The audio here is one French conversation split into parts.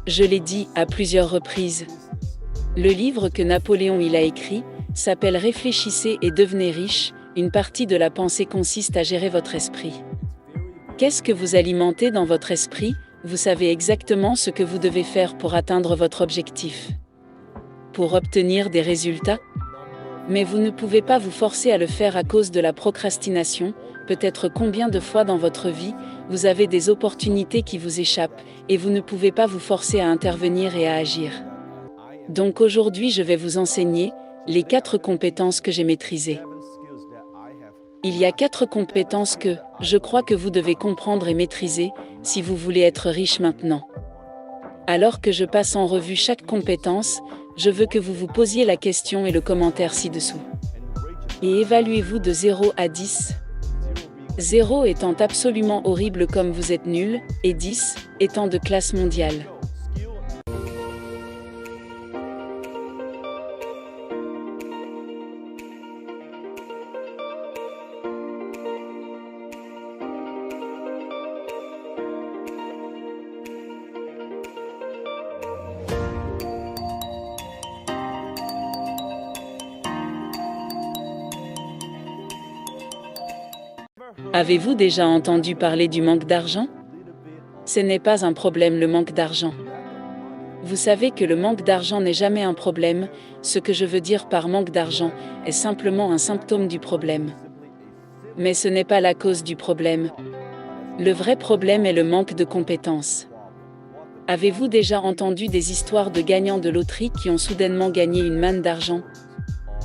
Je l'ai dit à plusieurs reprises. Le livre que Napoléon a écrit s'appelle Réfléchissez et devenez riche. Une partie de la pensée consiste à gérer votre esprit. Qu'est-ce que vous alimentez dans votre esprit? Vous savez exactement ce que vous devez faire pour atteindre votre objectif. Pour obtenir des résultats? Mais vous ne pouvez pas vous forcer à le faire à cause de la procrastination. Peut-être combien de fois dans votre vie, vous avez des opportunités qui vous échappent, et vous ne pouvez pas vous forcer à intervenir et à agir. Donc aujourd'hui je vais vous enseigner les 4 compétences que j'ai maîtrisées. Il y a 4 compétences que, je crois que vous devez comprendre et maîtriser, si vous voulez être riche maintenant. Alors que je passe en revue chaque compétence, je veux que vous vous posiez la question et le commentaire ci-dessous. Et évaluez-vous de 0 à 10. 0 étant absolument horrible comme vous êtes nul, et 10 étant de classe mondiale. Avez-vous déjà entendu parler du manque d'argent? Ce n'est pas un problème le manque d'argent. Vous savez que le manque d'argent n'est jamais un problème, ce que je veux dire par manque d'argent est simplement un symptôme du problème. Mais ce n'est pas la cause du problème. Le vrai problème est le manque de compétences. Avez-vous déjà entendu des histoires de gagnants de loterie qui ont soudainement gagné une manne d'argent?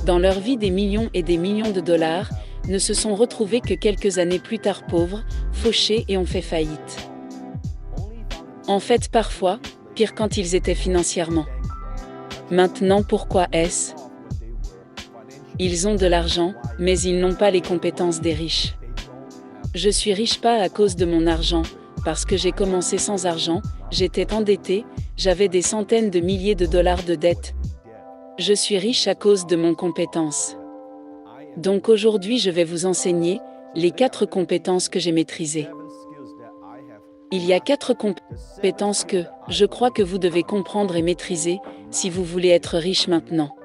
Dans leur vie, des millions et des millions de dollars ne se sont retrouvés que quelques années plus tard pauvres, fauchés et ont fait faillite. En fait, parfois, pire quand ils étaient financièrement. Maintenant, pourquoi est-ce? Ils ont de l'argent, mais ils n'ont pas les compétences des riches. Je suis riche pas à cause de mon argent, parce que j'ai commencé sans argent, j'étais endetté, j'avais des centaines de milliers de dollars de dettes. Je suis riche à cause de mon compétence. Donc aujourd'hui je vais vous enseigner les 4 compétences que j'ai maîtrisées. Il y a 4 compétences que, je crois que vous devez comprendre et maîtriser, si vous voulez être riche maintenant.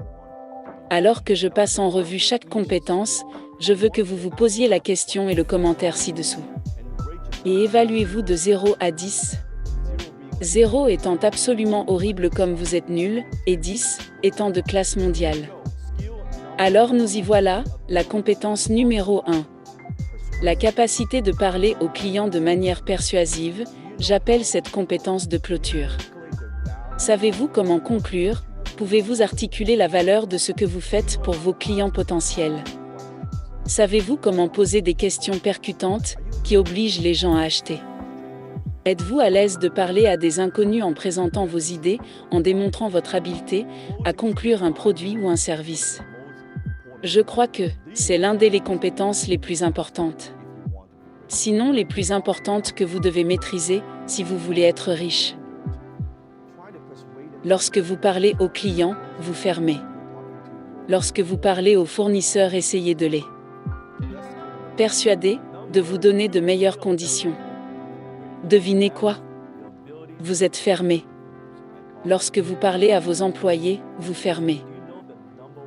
Alors que je passe en revue chaque compétence, je veux que vous vous posiez la question et le commentaire ci-dessous. Et évaluez-vous de 0 à 10. 0 étant absolument horrible comme vous êtes nul, et 10 étant de classe mondiale. Alors nous y voilà, la compétence numéro 1. La capacité de parler aux clients de manière persuasive, j'appelle cette compétence de clôture. Savez-vous comment conclure? Pouvez-vous articuler la valeur de ce que vous faites pour vos clients potentiels? Savez-vous comment poser des questions percutantes, qui obligent les gens à acheter? Êtes-vous à l'aise de parler à des inconnus en présentant vos idées, en démontrant votre habileté à conclure un produit ou un service? Je crois que c'est l'une des compétences les plus importantes. Sinon les plus importantes que vous devez maîtriser si vous voulez être riche. Lorsque vous parlez aux clients, vous fermez. Lorsque vous parlez aux fournisseurs, essayez de les persuader de vous donner de meilleures conditions. Devinez quoi? Vous êtes fermé. Lorsque vous parlez à vos employés, vous fermez.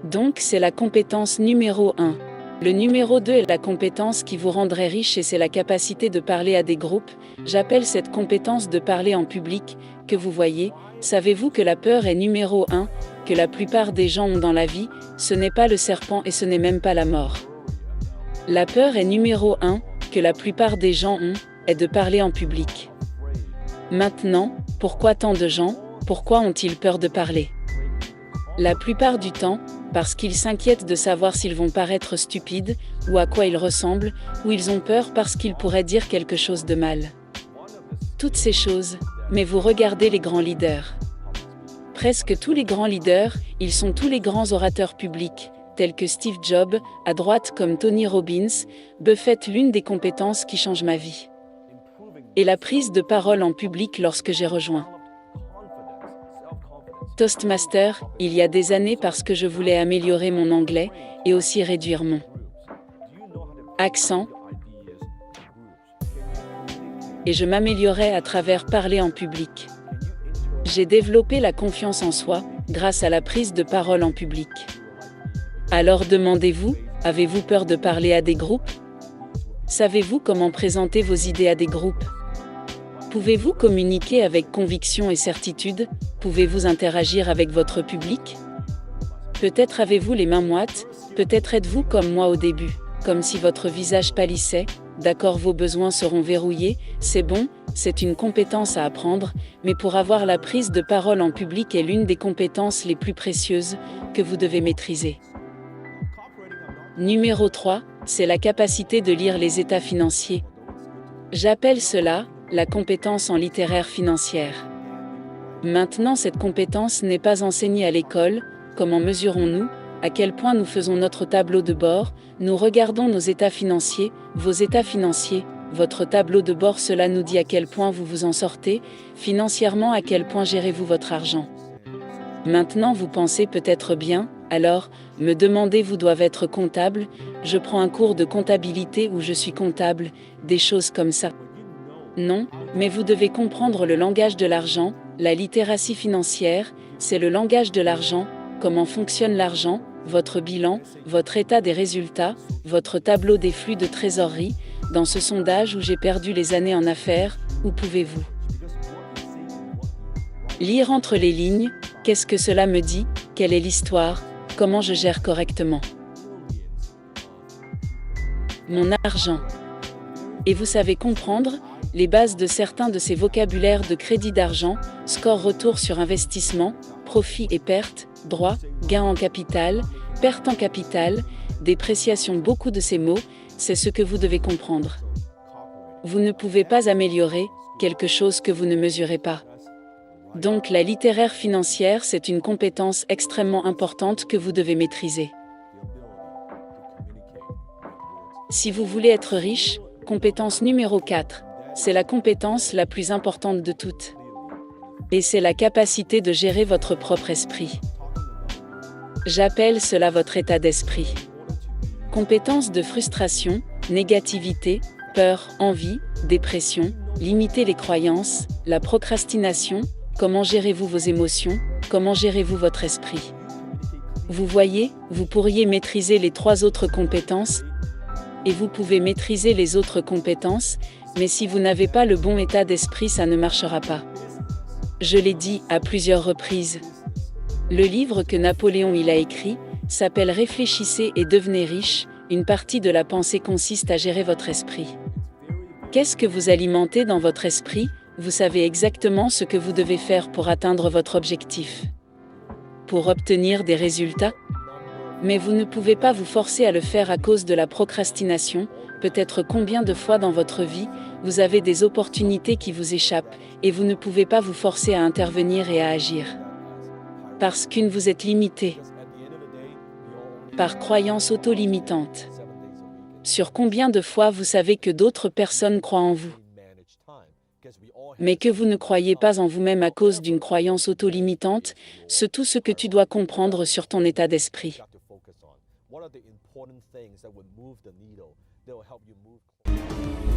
Donc c'est la compétence numéro 1. Le numéro 2 est la compétence qui vous rendrait riche et c'est la capacité de parler à des groupes. J'appelle cette compétence de parler en public, que vous voyez. Savez-vous que la peur est numéro 1, que la plupart des gens ont dans la vie, ce n'est pas le serpent et ce n'est même pas la mort. La peur est numéro 1, que la plupart des gens ont, est de parler en public. Maintenant, pourquoi tant de gens, pourquoi ont-ils peur de parler? La plupart du temps, parce qu'ils s'inquiètent de savoir s'ils vont paraître stupides, ou à quoi ils ressemblent, ou ils ont peur parce qu'ils pourraient dire quelque chose de mal. Toutes ces choses, mais vous regardez les grands leaders. Presque tous les grands leaders, ils sont tous les grands orateurs publics, tels que Steve Jobs, à droite comme Tony Robbins, Buffett. L'une des compétences qui change ma vie. Et la prise de parole en public lorsque j'ai rejoint Toastmaster, il y a des années parce que je voulais améliorer mon anglais, et aussi réduire mon accent. Et je m'améliorais à travers parler en public. J'ai développé la confiance en soi grâce à la prise de parole en public. Alors demandez-vous, avez-vous peur de parler à des groupes? Savez-vous comment présenter vos idées à des groupes? Pouvez-vous communiquer avec conviction et certitude? Pouvez-vous interagir avec votre public? Peut-être avez-vous les mains moites, peut-être êtes-vous comme moi au début, comme si votre visage pâlissait. D'accord, vos besoins seront verrouillés, c'est bon, c'est une compétence à apprendre, mais pour avoir la prise de parole en public est l'une des compétences les plus précieuses que vous devez maîtriser. Numéro 3, c'est la capacité de lire les états financiers. J'appelle cela la compétence en littéraire financière. Maintenant, cette compétence n'est pas enseignée à l'école. Comment mesurons-nous? À quel point nous faisons notre tableau de bord? Nous regardons nos états financiers, vos états financiers, votre tableau de bord, cela nous dit à quel point vous vous en sortez, financièrement, à quel point gérez-vous votre argent. Maintenant vous pensez peut-être bien, alors, me demandez-vous doivent être comptable, je prends un cours de comptabilité où je suis comptable, des choses comme ça. Non, mais vous devez comprendre le langage de l'argent, la littératie financière, c'est le langage de l'argent, comment fonctionne l'argent, votre bilan, votre état des résultats, votre tableau des flux de trésorerie. Dans ce sondage où j'ai perdu les années en affaires, où pouvez-vous lire entre les lignes? Qu'est-ce que cela me dit? Quelle est l'histoire? Comment je gère correctement mon argent? Et vous savez comprendre les bases de certains de ces vocabulaires de crédit d'argent, score retour sur investissement, profit et perte, droit, gain en capital, perte en capital, dépréciation, beaucoup de ces mots, c'est ce que vous devez comprendre. Vous ne pouvez pas améliorer quelque chose que vous ne mesurez pas. Donc la littéraire financière, c'est une compétence extrêmement importante que vous devez maîtriser. Si vous voulez être riche, compétence numéro 4, c'est la compétence la plus importante de toutes. Et c'est la capacité de gérer votre propre esprit. J'appelle cela votre état d'esprit. Compétence de frustration, négativité, peur, envie, dépression, limiter les croyances, la procrastination. Comment gérez-vous vos émotions? Comment gérez-vous votre esprit? Vous voyez, vous pourriez maîtriser les 3 autres compétences, et vous pouvez maîtriser les autres compétences, mais si vous n'avez pas le bon état d'esprit, ça ne marchera pas. Je l'ai dit à plusieurs reprises. Le livre que Napoléon a écrit s'appelle Réfléchissez et devenez riche. Une partie de la pensée consiste à gérer votre esprit. Qu'est-ce que vous alimentez dans votre esprit? Vous savez exactement ce que vous devez faire pour atteindre votre objectif. Pour obtenir des résultats? Mais vous ne pouvez pas vous forcer à le faire à cause de la procrastination. Peut-être combien de fois dans votre vie, vous avez des opportunités qui vous échappent, et vous ne pouvez pas vous forcer à intervenir et à agir. Parce que vous êtes limité. Par croyance auto-limitante. Sur combien de fois vous savez que d'autres personnes croient en vous, mais que vous ne croyez pas en vous-même à cause d'une croyance auto-limitante, c'est tout ce que tu dois comprendre sur ton état d'esprit. What are the important things that would move the needle, that will help you move?